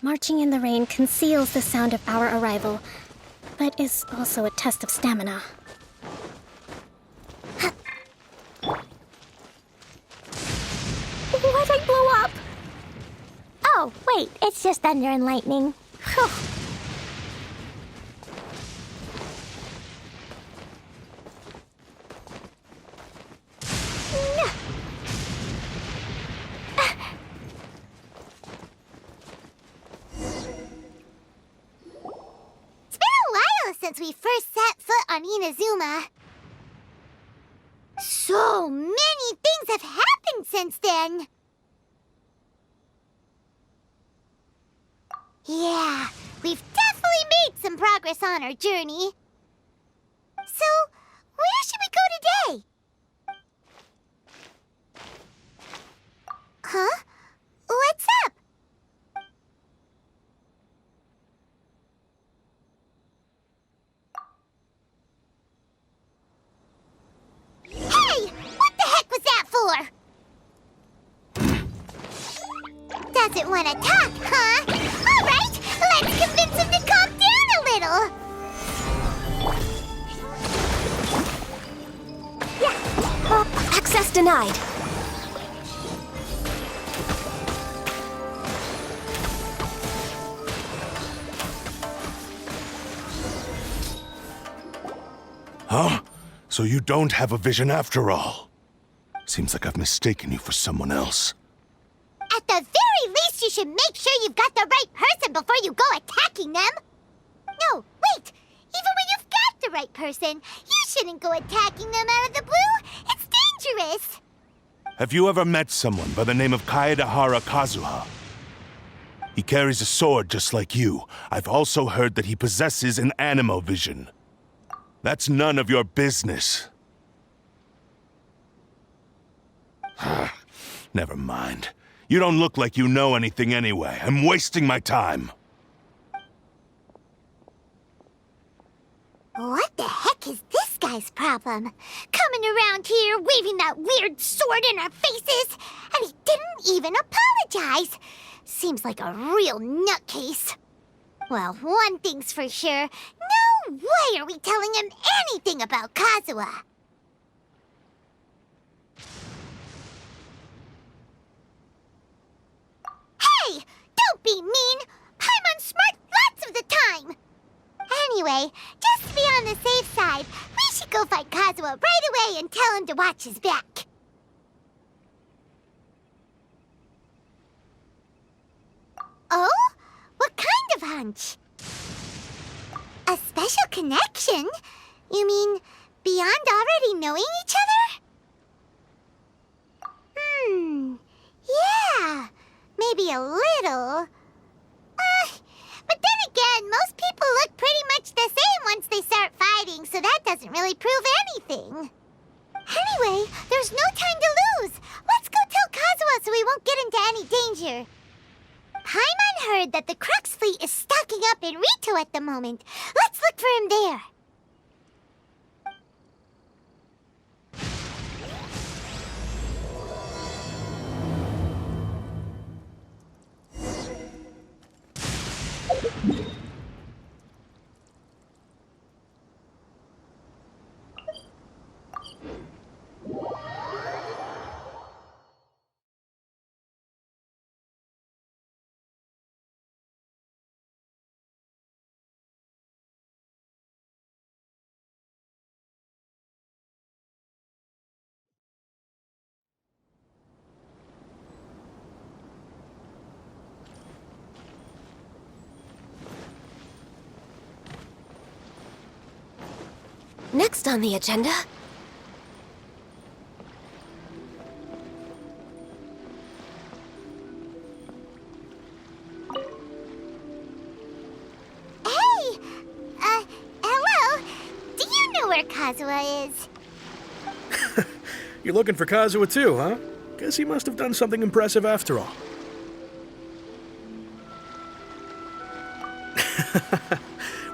Marching in the rain conceals the sound of our arrival, but is also a test of stamina. Why'd I blow up? Oh, wait, it's just thunder and lightning. Whew. Since we first set foot on Inazuma. So many things have happened since then. Yeah, we've definitely made some progress on our journey. So, where should we go today? Huh? What's up? Hey! What the heck was that for? Doesn't want to talk, huh? All right, let's convince him to calm down a little. Yeah. Access denied. Huh? So you don't have a vision after all? Seems like I've mistaken you for someone else. At the very least, you should make sure you've got the right person before you go attacking them. No, wait! Even when you've got the right person, you shouldn't go attacking them out of the blue. It's dangerous. Have you ever met someone by the name of Kaedehara Kazuha? He carries a sword just like you. I've also heard that he possesses an animo vision. That's none of your business. Never mind. You don't look like you know anything anyway. I'm wasting my time. What the heck is this guy's problem? Coming around here, waving that weird sword in our faces, and he didn't even apologize. Seems like a real nutcase. Well, one thing's for sure. No way are we telling him anything about Kazuha. Hey! Don't be mean! Paimon's smart lots of the time! Anyway, just to be on the safe side, we should go fight Kazuha right away and tell him to watch his back. Oh? What kind of hunch? A special connection? You mean beyond already knowing each other? Yeah, maybe a little. But then again, most people look pretty much the same once they start fighting, so that doesn't really prove anything. Anyway, there's no time to lose. Let's go tell Kazuha so we won't get into any danger. Paimon heard that the Crux fleet is stocking up in Rito at the moment. Let's look for him there. Next on the agenda... Hey! Hello? Do you know where Kazuha is? You're looking for Kazuha too, huh? Guess he must have done something impressive after all.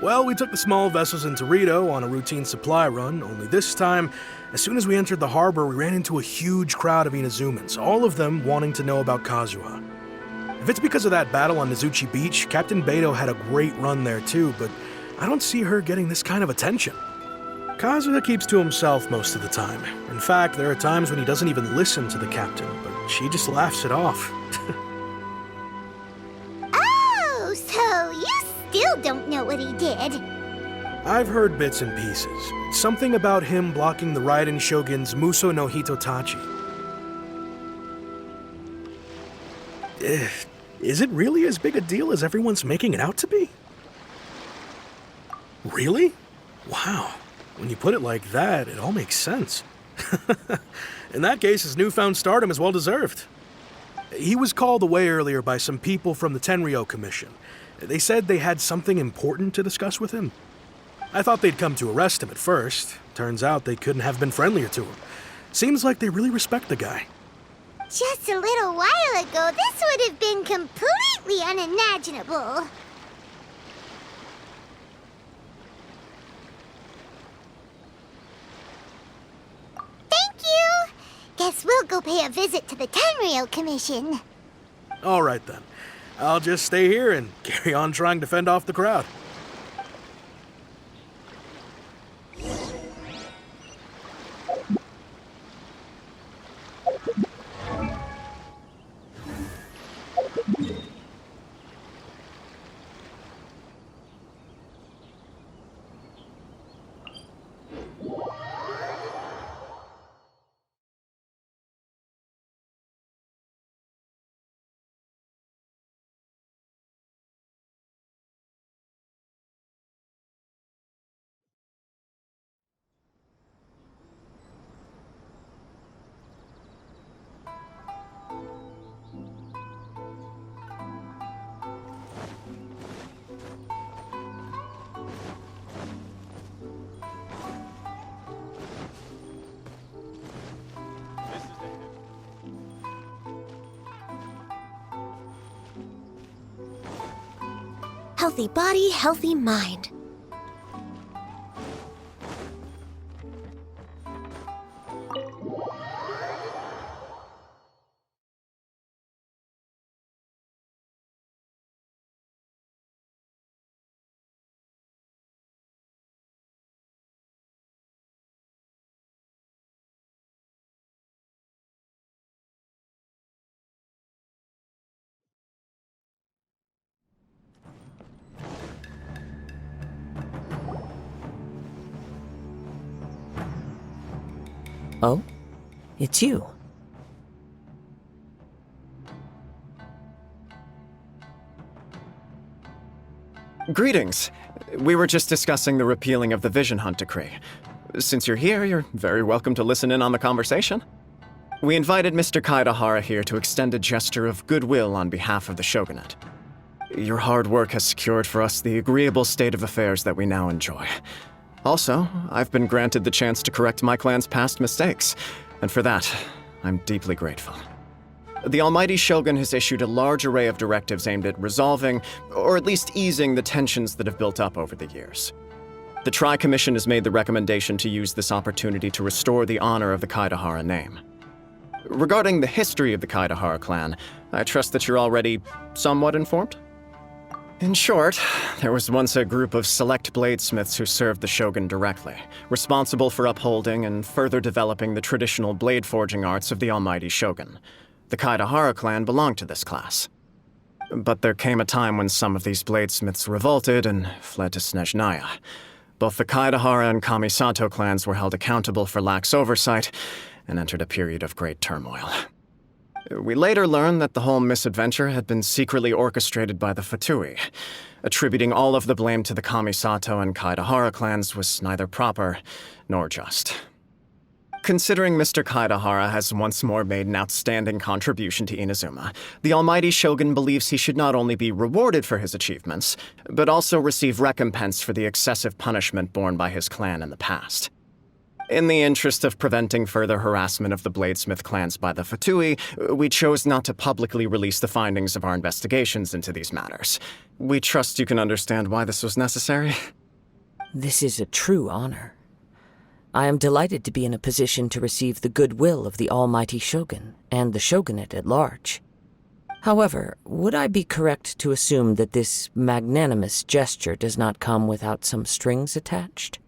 Well, we took the small vessels into Rito on a routine supply run, only this time, as soon as we entered the harbor, we ran into a huge crowd of Inazumans, all of them wanting to know about Kazuha. If it's because of that battle on Nizuchi Beach, Captain Beto had a great run there too, but I don't see her getting this kind of attention. Kazuha keeps to himself most of the time. In fact, there are times when he doesn't even listen to the captain, but she just laughs it off. Oh, so you still don't know what he did? I've heard bits and pieces. Something about him blocking the Raiden Shogun's Muso no Hitotachi. Is it really as big a deal as everyone's making it out to be? Really? Wow. When you put it like that, it all makes sense. In that case, his newfound stardom is well deserved. He was called away earlier by some people from the Tenryou Commission. They said they had something important to discuss with him. I thought they'd come to arrest him at first. Turns out they couldn't have been friendlier to him. Seems like they really respect the guy. Just a little while ago, this would have been completely unimaginable. Thank you! Guess we'll go pay a visit to the Tenryou Commission. All right then. I'll just stay here and carry on trying to fend off the crowd. Healthy body, healthy mind. Oh? It's you. Greetings. We were just discussing the repealing of the Vision Hunt decree. Since you're here, you're very welcome to listen in on the conversation. We invited Mr. Kaidahara here to extend a gesture of goodwill on behalf of the Shogunate. Your hard work has secured for us the agreeable state of affairs that we now enjoy. Also, I've been granted the chance to correct my clan's past mistakes, and for that, I'm deeply grateful. The Almighty Shogun has issued a large array of directives aimed at resolving, or at least easing, the tensions that have built up over the years. The Tri-Commission has made the recommendation to use this opportunity to restore the honor of the Kaidahara name. Regarding the history of the Kaidahara clan, I trust that you're already somewhat informed? In short, there was once a group of select bladesmiths who served the Shogun directly, responsible for upholding and further developing the traditional blade forging arts of the Almighty Shogun. The Kaidahara clan belonged to this class. But there came a time when some of these bladesmiths revolted and fled to Snezhnaya. Both the Kaidahara and Kamisato clans were held accountable for lax oversight and entered a period of great turmoil. We later learned that the whole misadventure had been secretly orchestrated by the Fatui. Attributing all of the blame to the Kamisato and Kaidahara clans was neither proper nor just. Considering Mr. Kaidahara has once more made an outstanding contribution to Inazuma, the Almighty Shogun believes he should not only be rewarded for his achievements, but also receive recompense for the excessive punishment borne by his clan in the past. In the interest of preventing further harassment of the Bladesmith clans by the Fatui, we chose not to publicly release the findings of our investigations into these matters. We trust you can understand why this was necessary. This is a true honor. I am delighted to be in a position to receive the goodwill of the almighty Shogun and the shogunate at large. However, would I be correct to assume that this magnanimous gesture does not come without some strings attached?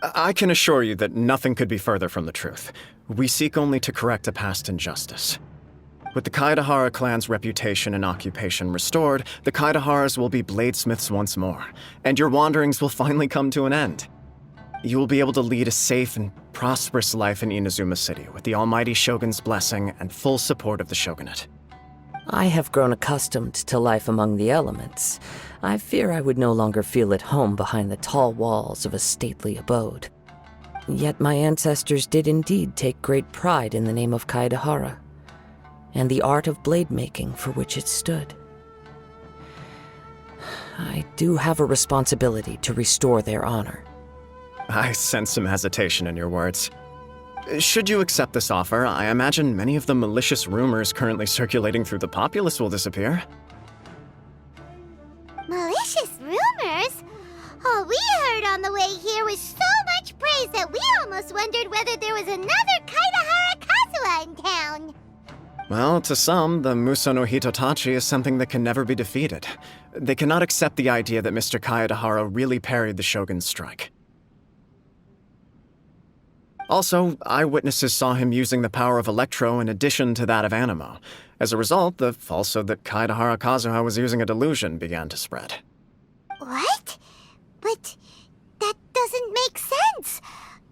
I can assure you that nothing could be further from the truth. We seek only to correct a past injustice. With the Kaedahara clan's reputation and occupation restored, the Kaedaharas will be bladesmiths once more, and your wanderings will finally come to an end. You will be able to lead a safe and prosperous life in Inazuma City with the almighty Shogun's blessing and full support of the shogunate. I have grown accustomed to life among the elements. I fear I would no longer feel at home behind the tall walls of a stately abode. Yet my ancestors did indeed take great pride in the name of Kaedahara, and the art of blade making for which it stood. I do have a responsibility to restore their honor. I sense some hesitation in your words. Should you accept this offer, I imagine many of the malicious rumors currently circulating through the populace will disappear. Malicious rumors? All we heard on the way here was so much praise that we almost wondered whether there was another Kaedahara Kazuha in town. Well, to some, the Muso no Hitotachi is something that can never be defeated. They cannot accept the idea that Mr. Kaedahara really parried the Shogun's strike. Also, eyewitnesses saw him using the power of Electro in addition to that of Animo. As a result, the falsehood that Kaedahara Kazuha was using a delusion began to spread. What? But that doesn't make sense.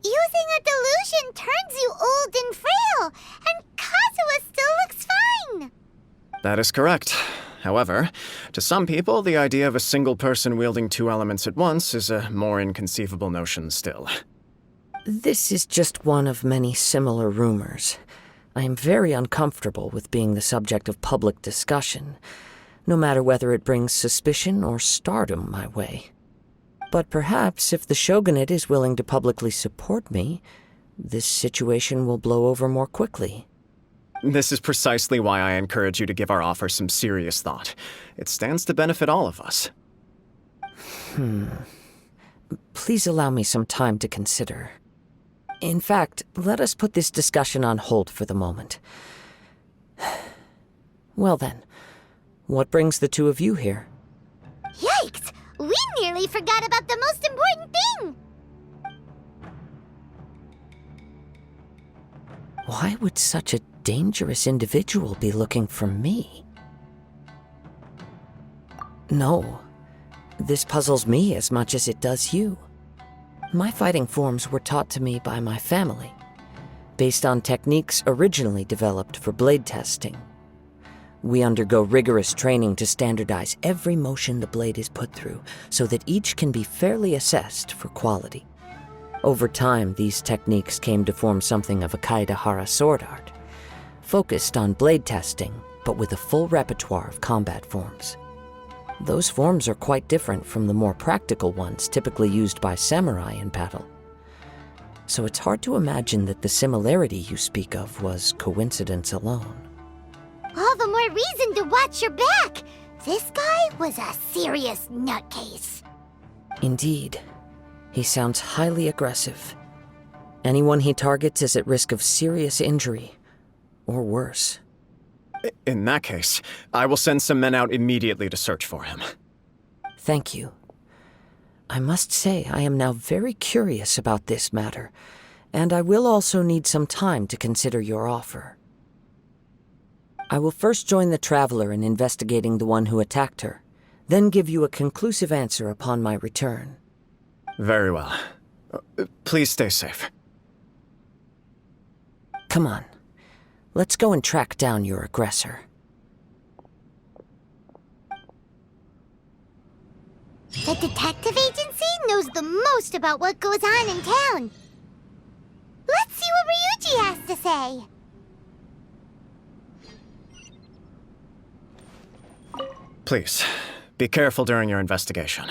Using a delusion turns you old and frail, and Kazuha still looks fine. That is correct. However, to some people, the idea of a single person wielding two elements at once is a more inconceivable notion still. This is just one of many similar rumors. I am very uncomfortable with being the subject of public discussion, no matter whether it brings suspicion or stardom my way. But perhaps if the shogunate is willing to publicly support me, this situation will blow over more quickly. This is precisely why I encourage you to give our offer some serious thought. It stands to benefit all of us. Please allow me some time to consider. In fact, let us put this discussion on hold for the moment. Well then, what brings the two of you here? Yikes! We nearly forgot about the most important thing! Why would such a dangerous individual be looking for me? No, this puzzles me as much as it does you. My fighting forms were taught to me by my family, based on techniques originally developed for blade testing. We undergo rigorous training to standardize every motion the blade is put through, so that each can be fairly assessed for quality. Over time, these techniques came to form something of a Kaedahara sword art, focused on blade testing, but with a full repertoire of combat forms. Those forms are quite different from the more practical ones typically used by samurai in battle. So it's hard to imagine that the similarity you speak of was coincidence alone. All the more reason to watch your back! This guy was a serious nutcase. Indeed. He sounds highly aggressive. Anyone he targets is at risk of serious injury, or worse. In that case, I will send some men out immediately to search for him. Thank you. I must say I am now very curious about this matter, and I will also need some time to consider your offer. I will first join the Traveler in investigating the one who attacked her, then give you a conclusive answer upon my return. Very well. Please stay safe. Come on. Let's go and track down your aggressor. The detective agency knows the most about what goes on in town. Let's see what Ryuji has to say. Please, be careful during your investigation.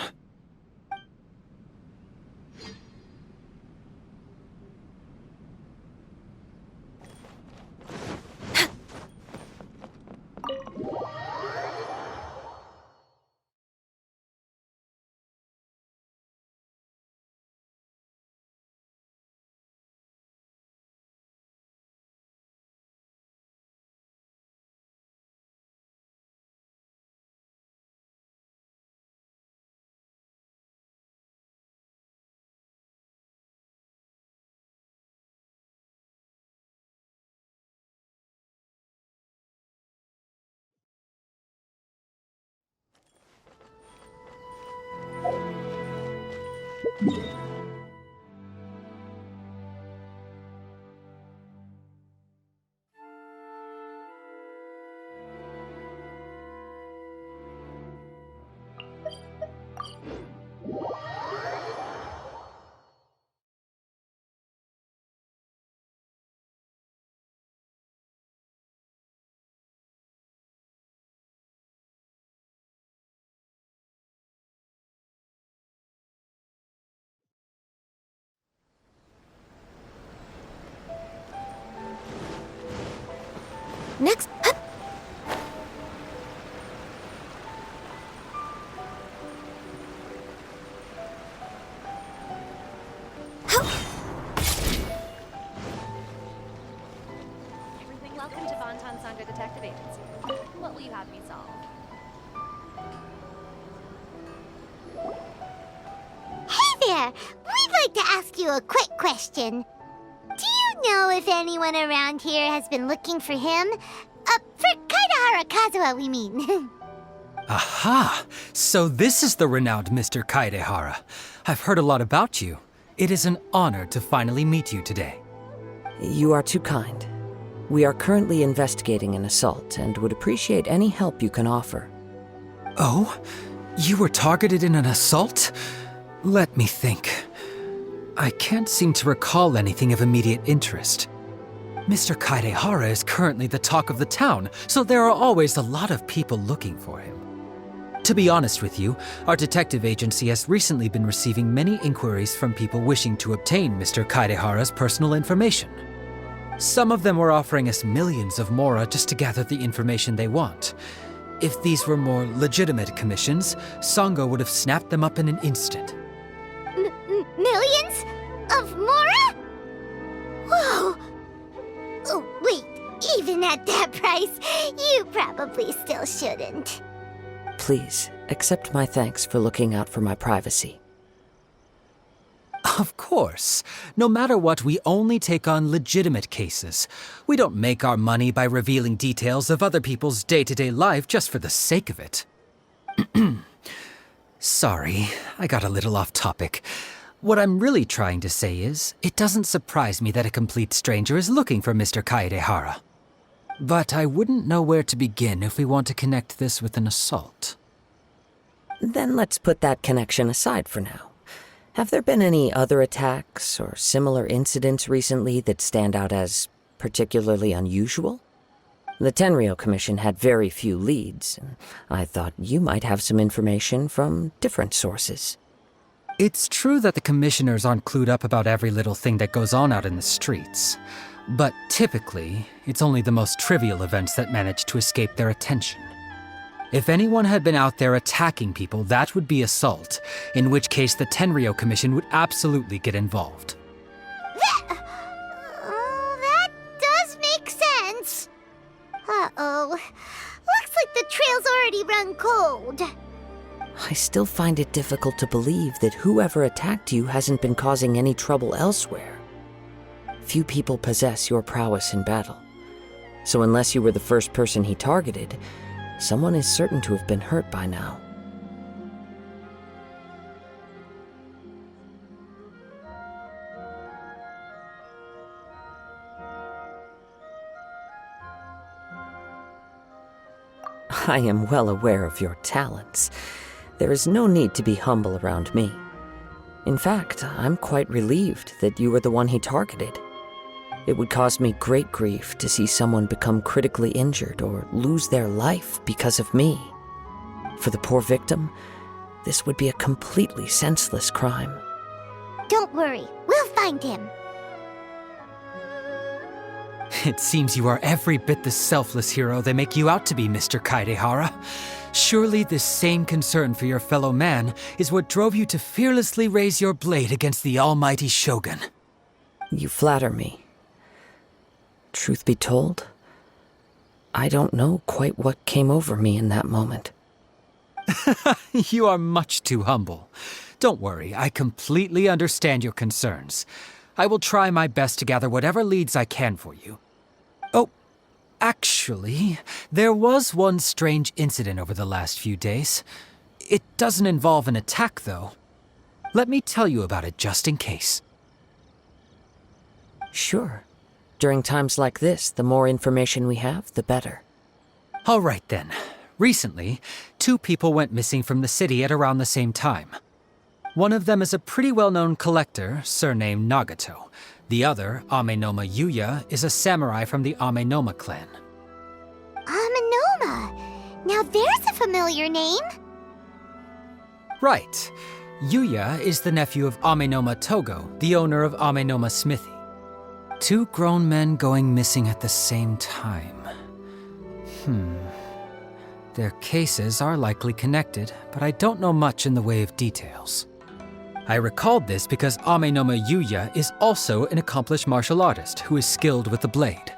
Next. Welcome to Bonton Sangha Detective Agency. What will you have me solve? Hey there! We'd like to ask you a quick question. Do you know if anyone around here has been looking for him? For Kaidahara Kazuha, we mean. Aha! So this is the renowned Mr. Kaidehara. I've heard a lot about you. It is an honor to finally meet you today. You are too kind. We are currently investigating an assault and would appreciate any help you can offer. Oh? You were targeted in an assault? Let me think. I can't seem to recall anything of immediate interest. Mr. Kaidehara is currently the talk of the town, so there are always a lot of people looking for him. To be honest with you, our detective agency has recently been receiving many inquiries from people wishing to obtain Mr. Kaidehara's personal information. Some of them were offering us millions of mora just to gather the information they want. If these were more legitimate commissions, Sangha would have snapped them up in an instant. Millions? Of mora? Whoa! Oh, wait, even at that price, you probably still shouldn't. Please, accept my thanks for looking out for my privacy. Of course. No matter what, we only take on legitimate cases. We don't make our money by revealing details of other people's day-to-day life just for the sake of it. Sorry, I got a little off topic. What I'm really trying to say is, it doesn't surprise me that a complete stranger is looking for Mr. Kaidehara. But I wouldn't know where to begin if we want to connect this with an assault. Then let's put that connection aside for now. Have there been any other attacks or similar incidents recently that stand out as particularly unusual? The Tenryou Commission had very few leads, and I thought you might have some information from different sources. It's true that the commissioners aren't clued up about every little thing that goes on out in the streets. But typically, it's only the most trivial events that manage to escape their attention. If anyone had been out there attacking people, that would be assault, in which case the Tenryou Commission would absolutely get involved. That does make sense. Uh-oh. Looks like the trail's already run cold. I still find it difficult to believe that whoever attacked you hasn't been causing any trouble elsewhere. Few people possess your prowess in battle. So unless you were the first person he targeted, someone is certain to have been hurt by now. I am well aware of your talents. There is no need to be humble around me. In fact, I'm quite relieved that you were the one he targeted. It would cause me great grief to see someone become critically injured or lose their life because of me. For the poor victim, this would be a completely senseless crime. Don't worry, we'll find him. It seems you are every bit the selfless hero they make you out to be, Mr. Kaidehara. Surely this same concern for your fellow man is what drove you to fearlessly raise your blade against the almighty Shogun. You flatter me. Truth be told, I don't know quite what came over me in that moment. You are much too humble. Don't worry, I completely understand your concerns. I will try my best to gather whatever leads I can for you. Oh, actually, there was one strange incident over the last few days. It doesn't involve an attack, though. Let me tell you about it just in case. Sure. During times like this, the more information we have, the better. All right then. Recently, 2 people went missing from the city at around the same time. One of them is a pretty well-known collector, surnamed Nagato. The other, Amenoma Yuya, is a samurai from the Amenoma clan. Amenoma! Now there's a familiar name. Right. Yuya is the nephew of Amenoma Togo, the owner of Amenoma Smithy. 2 grown men going missing at the same time. Their cases are likely connected, but I don't know much in the way of details. I recalled this because Amenoma Yuya is also an accomplished martial artist who is skilled with the blade.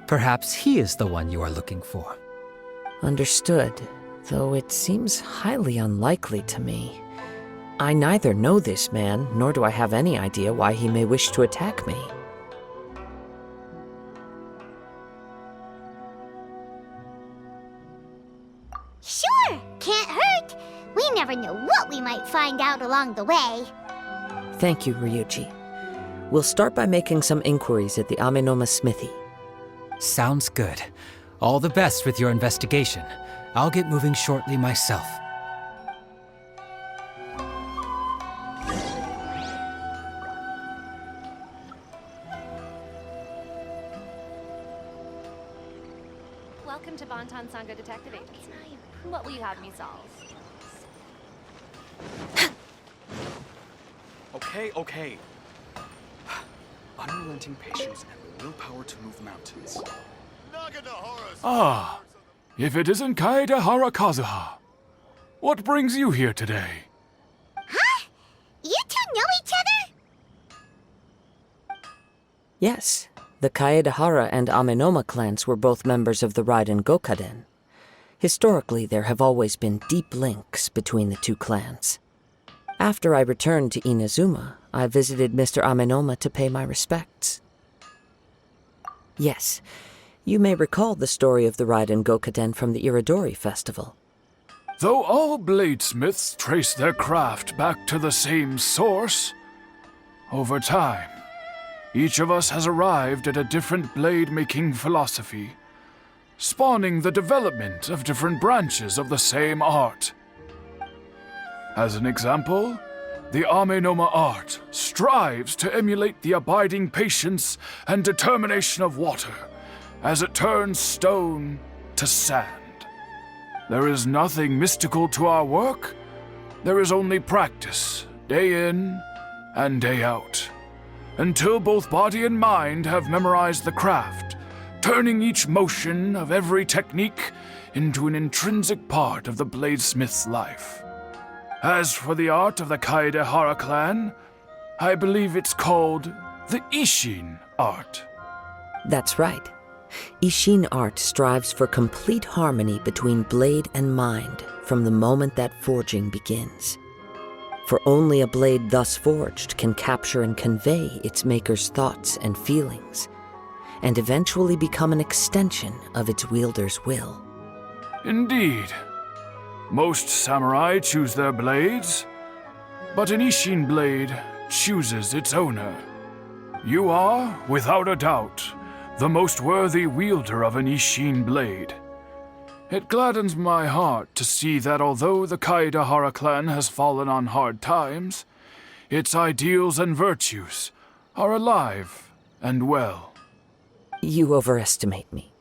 Perhaps he is the one you are looking for. Understood, though it seems highly unlikely to me. I neither know this man, nor do I have any idea why he may wish to attack me. Sure, can't hurt. We never know what we might find out along the way. Thank you, Ryuji. We'll start by making some inquiries at the Amenoma Smithy. Sounds good. All the best with your investigation. I'll get moving shortly myself. Welcome to Bonton Sangha Detective Agency. What will you have me solve? Okay. Unrelenting patience and the willpower to move mountains. Ah, if it isn't Kaedehara Kazuha. What brings you here today? Huh? You two know each other? Yes, the Kaedehara and Amenoma clans were both members of the Raiden Gokaden. Historically, there have always been deep links between the 2 clans. After I returned to Inazuma, I visited Mr. Amenoma to pay my respects. Yes, you may recall the story of the Raiden Gokaden from the Iridori Festival. Though all bladesmiths trace their craft back to the same source, over time, each of us has arrived at a different blade-making philosophy, spawning the development of different branches of the same art. As an example, the Amenoma art strives to emulate the abiding patience and determination of water as it turns stone to sand. There is nothing mystical to our work. There is only practice, day in and day out, until both body and mind have memorized the craft, turning each motion of every technique into an intrinsic part of the bladesmith's life. As for the art of the Kaedehara clan, I believe it's called the Ishin art. That's right. Ishin art strives for complete harmony between blade and mind from the moment that forging begins. For only a blade thus forged can capture and convey its maker's thoughts and feelings, and eventually become an extension of its wielder's will. Indeed. Most samurai choose their blades, but an Ishin blade chooses its owner. You are, without a doubt, the most worthy wielder of an Ishin blade. It gladdens my heart to see that although the Kaedehara clan has fallen on hard times, its ideals and virtues are alive and well. You overestimate me.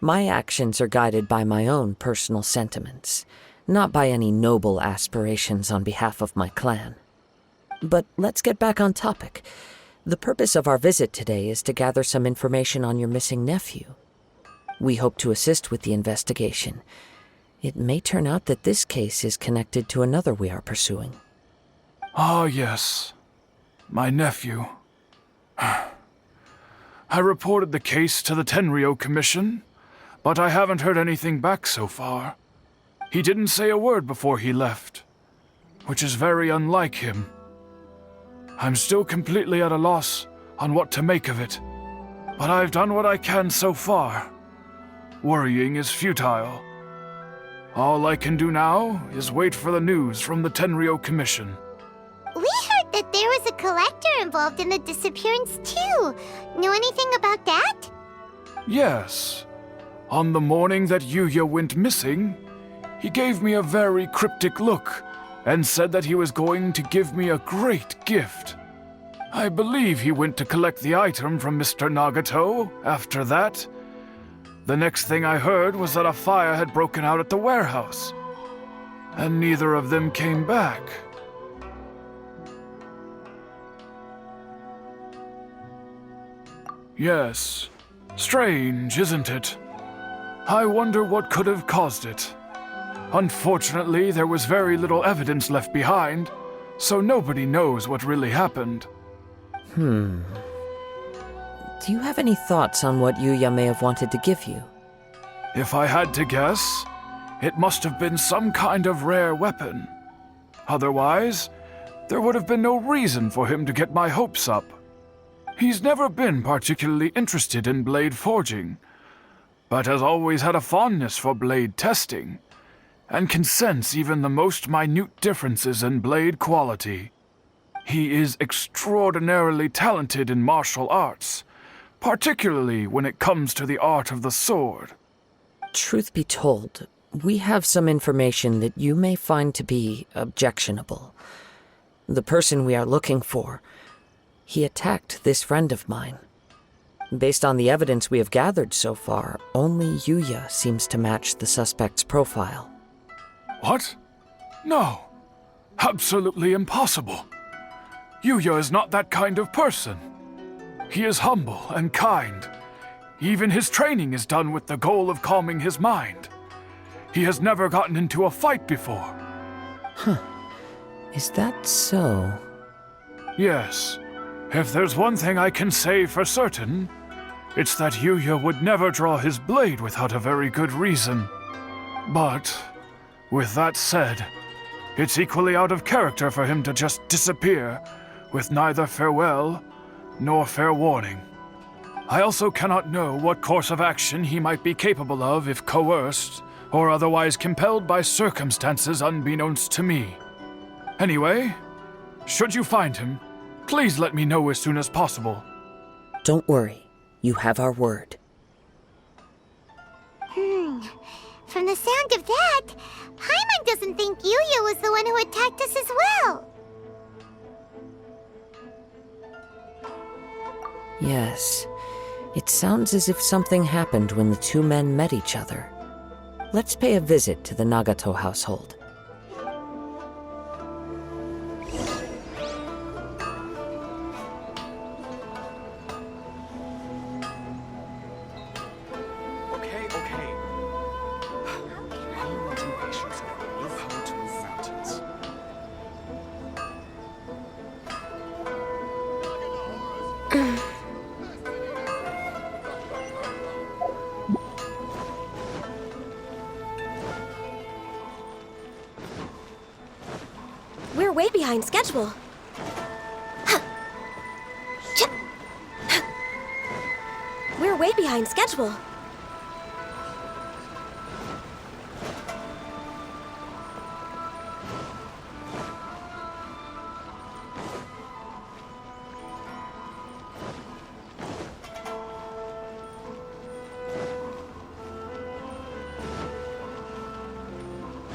My actions are guided by my own personal sentiments, not by any noble aspirations on behalf of my clan. But let's get back on topic. The purpose of our visit today is to gather some information on your missing nephew. We hope to assist with the investigation. It may turn out that this case is connected to another we are pursuing. Ah, yes. My nephew. I reported the case to the Tenryou Commission, but I haven't heard anything back so far. He didn't say a word before he left, which is very unlike him. I'm still completely at a loss on what to make of it, but I've done what I can so far. Worrying is futile. All I can do now is wait for the news from the Tenryou Commission. We that there was a collector involved in the disappearance too. Know anything about that? Yes. On the morning that Yuya went missing, he gave me a very cryptic look and said that he was going to give me a great gift. I believe he went to collect the item from Mr. Nagato after that. The next thing I heard was that a fire had broken out at the warehouse, and neither of them came back. Yes, strange, isn't it? I wonder what could have caused it. Unfortunately, there was very little evidence left behind, so nobody knows what really happened. Do you have any thoughts on what Yuya may have wanted to give you? If I had to guess, it must have been some kind of rare weapon. Otherwise, there would have been no reason for him to get my hopes up. He's never been particularly interested in blade forging, but has always had a fondness for blade testing, and can sense even the most minute differences in blade quality. He is extraordinarily talented in martial arts, particularly when it comes to the art of the sword. Truth be told, we have some information that you may find to be objectionable. The person we are looking for, he attacked this friend of mine. Based on the evidence we have gathered so far, only Yuya seems to match the suspect's profile. What? No. Absolutely impossible. Yuya is not that kind of person. He is humble and kind. Even his training is done with the goal of calming his mind. He has never gotten into a fight before. Is that so? Yes. If there's one thing I can say for certain, it's that Yuya would never draw his blade without a very good reason. But, with that said, it's equally out of character for him to just disappear with neither farewell nor fair warning. I also cannot know what course of action he might be capable of if coerced or otherwise compelled by circumstances unbeknownst to me. Anyway, should you find him, please let me know as soon as possible. Don't worry, you have our word. From the sound of that, Paimon doesn't think Yuya was the one who attacked us as well. Yes, it sounds as if something happened when the two men met each other. Let's pay a visit to the Nagato household. Okay. Palmatum patients have the willpower to move mountains. We're way behind schedule. We're way behind schedule.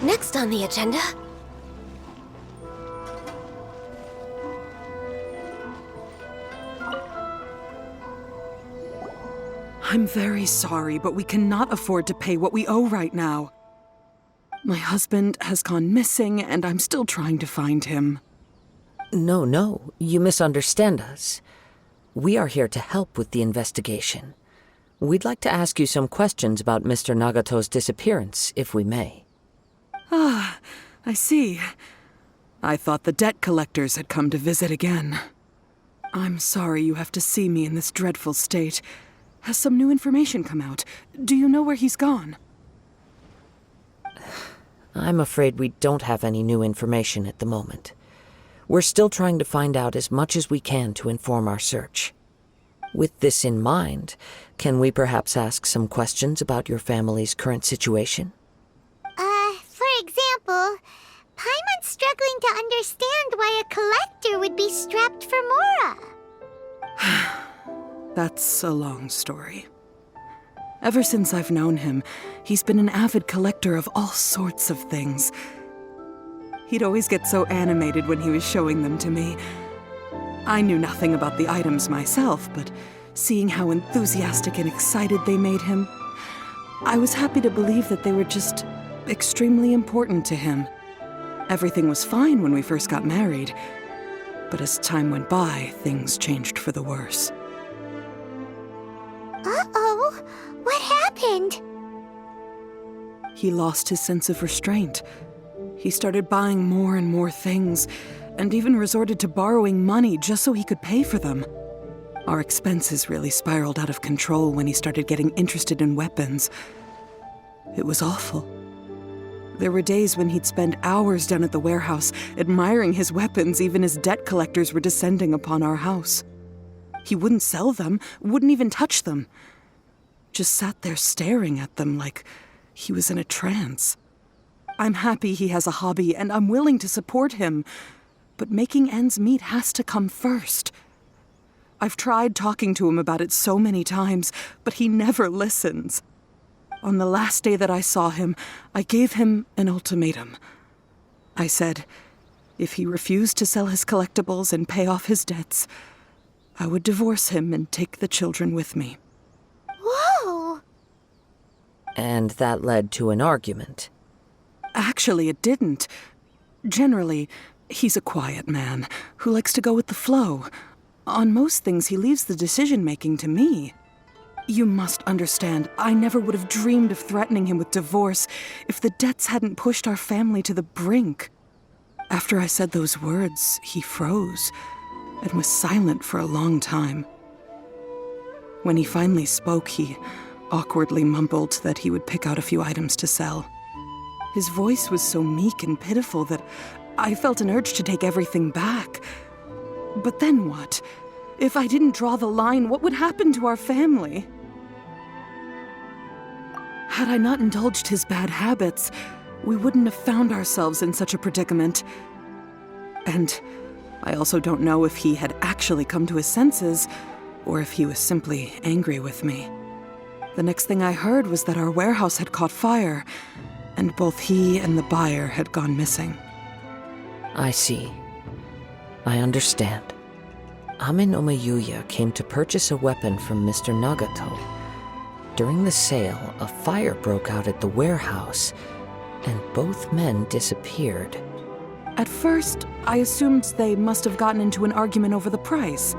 Next on the agenda. I'm very sorry, but we cannot afford to pay what we owe right now. My husband has gone missing, and I'm still trying to find him. No, you misunderstand us. We are here to help with the investigation. We'd like to ask you some questions about Mr. Nagato's disappearance, if we may. Ah, I see. I thought the debt collectors had come to visit again. I'm sorry you have to see me in this dreadful state. Has some new information come out? Do you know where he's gone? I'm afraid we don't have any new information at the moment. We're still trying to find out as much as we can to inform our search. With this in mind, can we perhaps ask some questions about your family's current situation? For example, Paimon's struggling to understand why a collector would be strapped for Mora. That's a long story. Ever since I've known him, he's been an avid collector of all sorts of things. He'd always get so animated when he was showing them to me. I knew nothing about the items myself, but seeing how enthusiastic and excited they made him, I was happy to believe that they were just extremely important to him. Everything was fine when we first got married, but as time went by, things changed for the worse. Uh-oh, what happened? He lost his sense of restraint. He started buying more and more things, and even resorted to borrowing money just so he could pay for them. Our expenses really spiraled out of control when he started getting interested in weapons. It was awful. There were days when he'd spend hours down at the warehouse, admiring his weapons even as debt collectors were descending upon our house. He wouldn't sell them, wouldn't even touch them. Just sat there staring at them like he was in a trance. I'm happy he has a hobby, and I'm willing to support him, but making ends meet has to come first. I've tried talking to him about it so many times, but he never listens. On the last day that I saw him, I gave him an ultimatum. I said, if he refused to sell his collectibles and pay off his debts, I would divorce him and take the children with me. Whoa! And that led to an argument. Actually, it didn't. Generally, he's a quiet man who likes to go with the flow. On most things, he leaves the decision-making to me. You must understand, I never would have dreamed of threatening him with divorce if the debts hadn't pushed our family to the brink. After I said those words, he froze and was silent for a long time. When he finally spoke, he awkwardly mumbled that he would pick out a few items to sell. His voice was so meek and pitiful that I felt an urge to take everything back. But then what? If I didn't draw the line, what would happen to our family? Had I not indulged his bad habits, we wouldn't have found ourselves in such a predicament. And I also don't know if he had actually come to his senses, or if he was simply angry with me. The next thing I heard was that our warehouse had caught fire, and both he and the buyer had gone missing. I see. I understand. Ame no Mayuya came to purchase a weapon from Mr. Nagato. During the sale, a fire broke out at the warehouse, and both men disappeared. At first, I assumed they must have gotten into an argument over the price.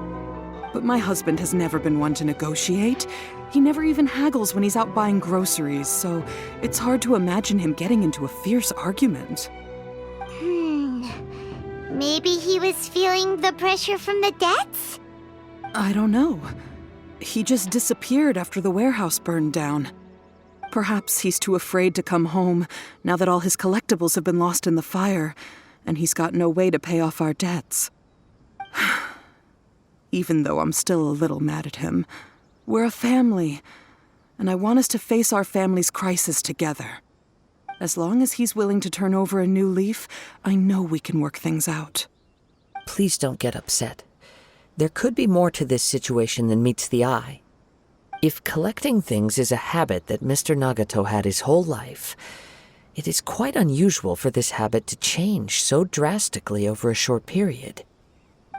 But my husband has never been one to negotiate. He never even haggles when he's out buying groceries, so it's hard to imagine him getting into a fierce argument. Maybe he was feeling the pressure from the debts? I don't know. He just disappeared after the warehouse burned down. Perhaps he's too afraid to come home now that all his collectibles have been lost in the fire, and he's got no way to pay off our debts. Even though I'm still a little mad at him, we're a family, and I want us to face our family's crisis together. As long as he's willing to turn over a new leaf, I know we can work things out. Please don't get upset. There could be more to this situation than meets the eye. If collecting things is a habit that Mr. Nagato had his whole life, it is quite unusual for this habit to change so drastically over a short period.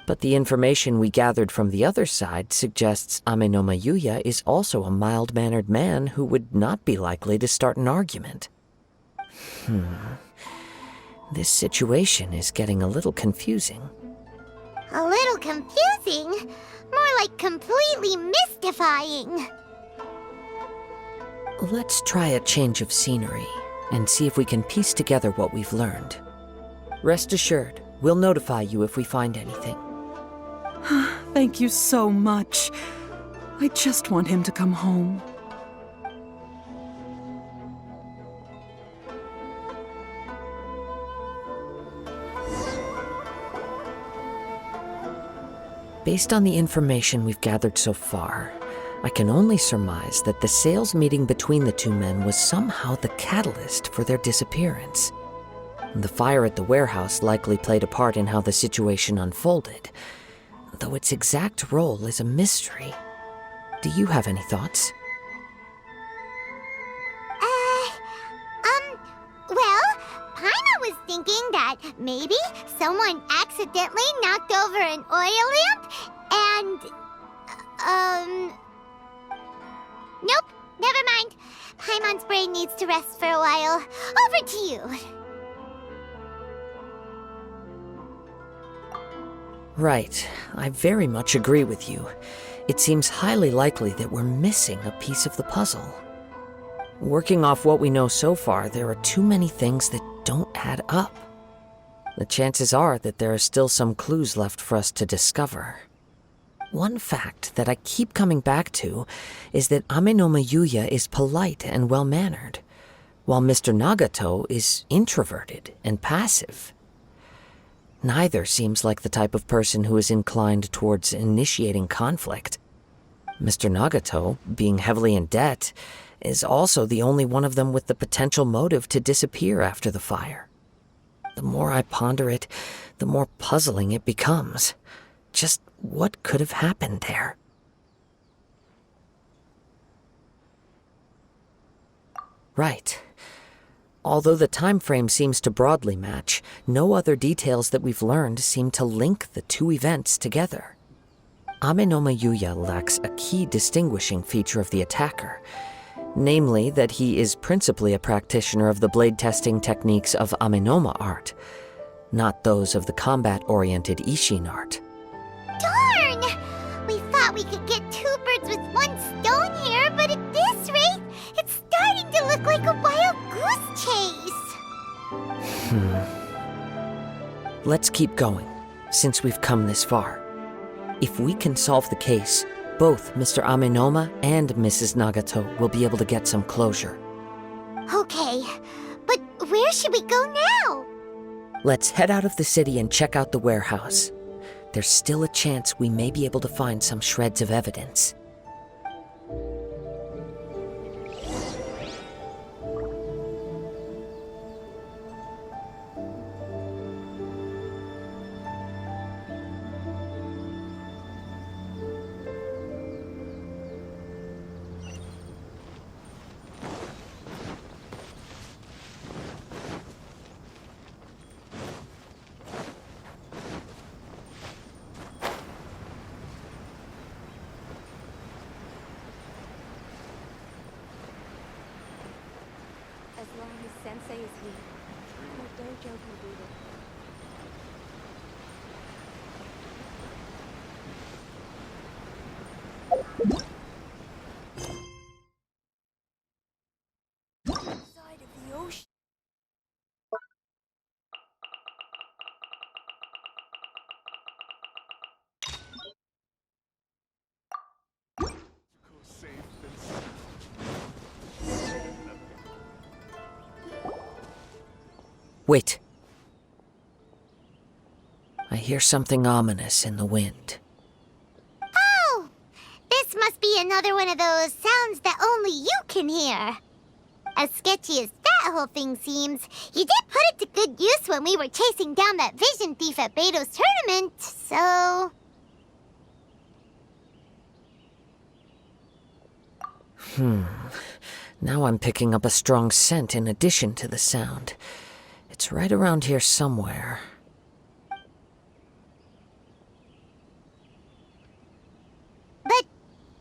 But the information we gathered from the other side suggests Ame no Mayuya is also a mild-mannered man who would not be likely to start an argument. This situation is getting a little confusing. A little confusing? More like completely mystifying. Let's try a change of scenery and see if we can piece together what we've learned. Rest assured, we'll notify you if we find anything. Thank you so much. I just want him to come home. Based on the information we've gathered so far, I can only surmise that the sales meeting between the two men was somehow the catalyst for their disappearance. The fire at the warehouse likely played a part in how the situation unfolded, though its exact role is a mystery. Do you have any thoughts? Well, Paima was thinking that maybe someone accidentally knocked over an oil lamp and, nope, never mind. Paimon's brain needs to rest for a while. Over to you. Right. I very much agree with you. It seems highly likely that we're missing a piece of the puzzle. Working off what we know so far, there are too many things that don't add up. The chances are that there are still some clues left for us to discover. One fact that I keep coming back to is that Amenoma Yuya is polite and well-mannered, while Mr. Nagato is introverted and passive. Neither seems like the type of person who is inclined towards initiating conflict. Mr. Nagato, being heavily in debt, is also the only one of them with the potential motive to disappear after the fire. The more I ponder it, the more puzzling it becomes. Just what could have happened there? Right. Although the time frame seems to broadly match, no other details that we've learned seem to link the two events together. Amenoma Yuya lacks a key distinguishing feature of the attacker, namely that he is principally a practitioner of the blade testing techniques of Amenoma art, not those of the combat-oriented Ishin art. Darn! We thought we could get two birds with one stone here, but at this rate, it's starting to look like a wild goose chase. Let's keep going, since we've come this far. If we can solve the case, both Mr. Amenoma and Mrs. Nagato will be able to get some closure. Okay, but where should we go now? Let's head out of the city and check out the warehouse. There's still a chance we may be able to find some shreds of evidence. As long as Sensei is here, the dojo can do it. Side of the ocean. Wait. I hear something ominous in the wind. Oh! This must be another one of those sounds that only you can hear. As sketchy as that whole thing seems, you did put it to good use when we were chasing down that vision thief at Beto's tournament, so... Now I'm picking up a strong scent in addition to the sound. It's right around here somewhere. But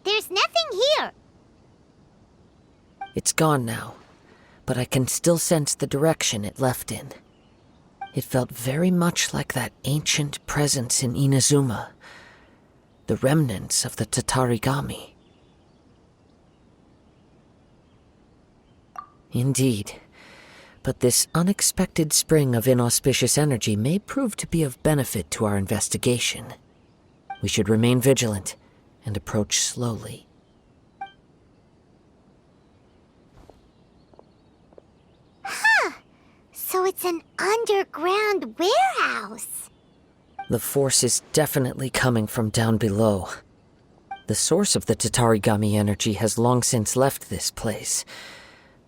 there's nothing here. It's gone now, but I can still sense the direction it left in. It felt very much like that ancient presence in Inazuma, the remnants of the Tatarigami. Indeed. But this unexpected spring of inauspicious energy may prove to be of benefit to our investigation. We should remain vigilant and approach slowly. So it's an underground warehouse. The force is definitely coming from down below. The source of the Tatarigami energy has long since left this place,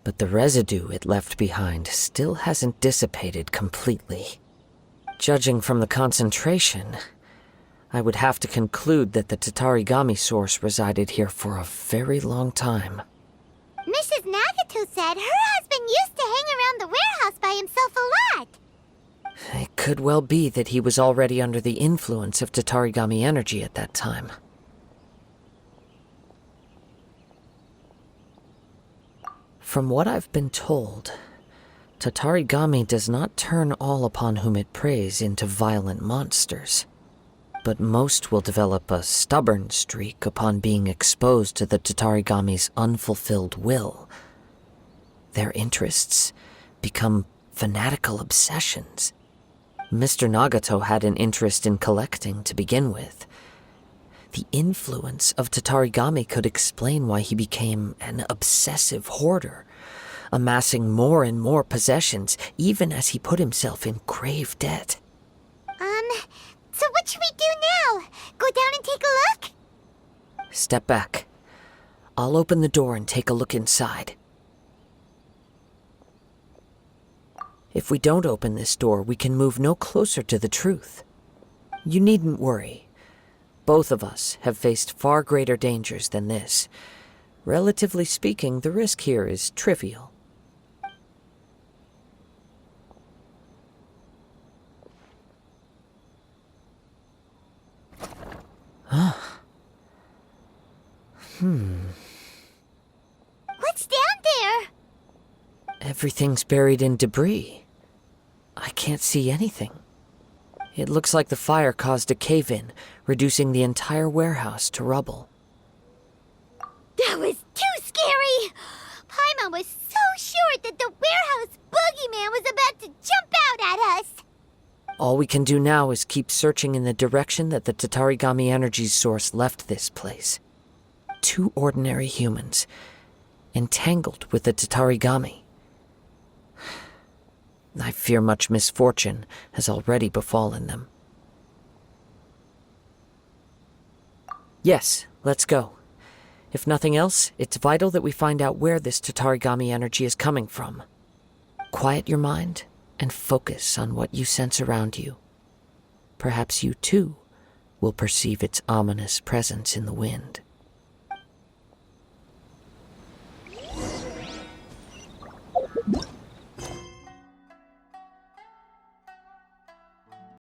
but the residue it left behind still hasn't dissipated completely. Judging from the concentration, I would have to conclude that the Tatarigami source resided here for a very long time. Mrs. Nagato said her husband used to hang around the warehouse by himself a lot. It could well be that he was already under the influence of Tatarigami energy at that time. From what I've been told, Tatarigami does not turn all upon whom it preys into violent monsters, but most will develop a stubborn streak upon being exposed to the Tatarigami's unfulfilled will. Their interests become fanatical obsessions. Mr. Nagato had an interest in collecting to begin with. The influence of Tatarigami could explain why he became an obsessive hoarder, amassing more and more possessions even as he put himself in grave debt. So what should we do now? Go down and take a look? Step back. I'll open the door and take a look inside. If we don't open this door, we can move no closer to the truth. You needn't worry. Both of us have faced far greater dangers than this. Relatively speaking, the risk here is trivial. What's down there? Everything's buried in debris. I can't see anything. It looks like the fire caused a cave-in, reducing the entire warehouse to rubble. That was too scary! Paimon was so sure that the warehouse boogeyman was about to jump out at us! All we can do now is keep searching in the direction that the Tatarigami energy's source left this place. 2 ordinary humans, entangled with the Tatarigami. I fear much misfortune has already befallen them. Yes, let's go. If nothing else, it's vital that we find out where this Tatarigami energy is coming from. Quiet your mind and focus on what you sense around you. Perhaps you too will perceive its ominous presence in the wind.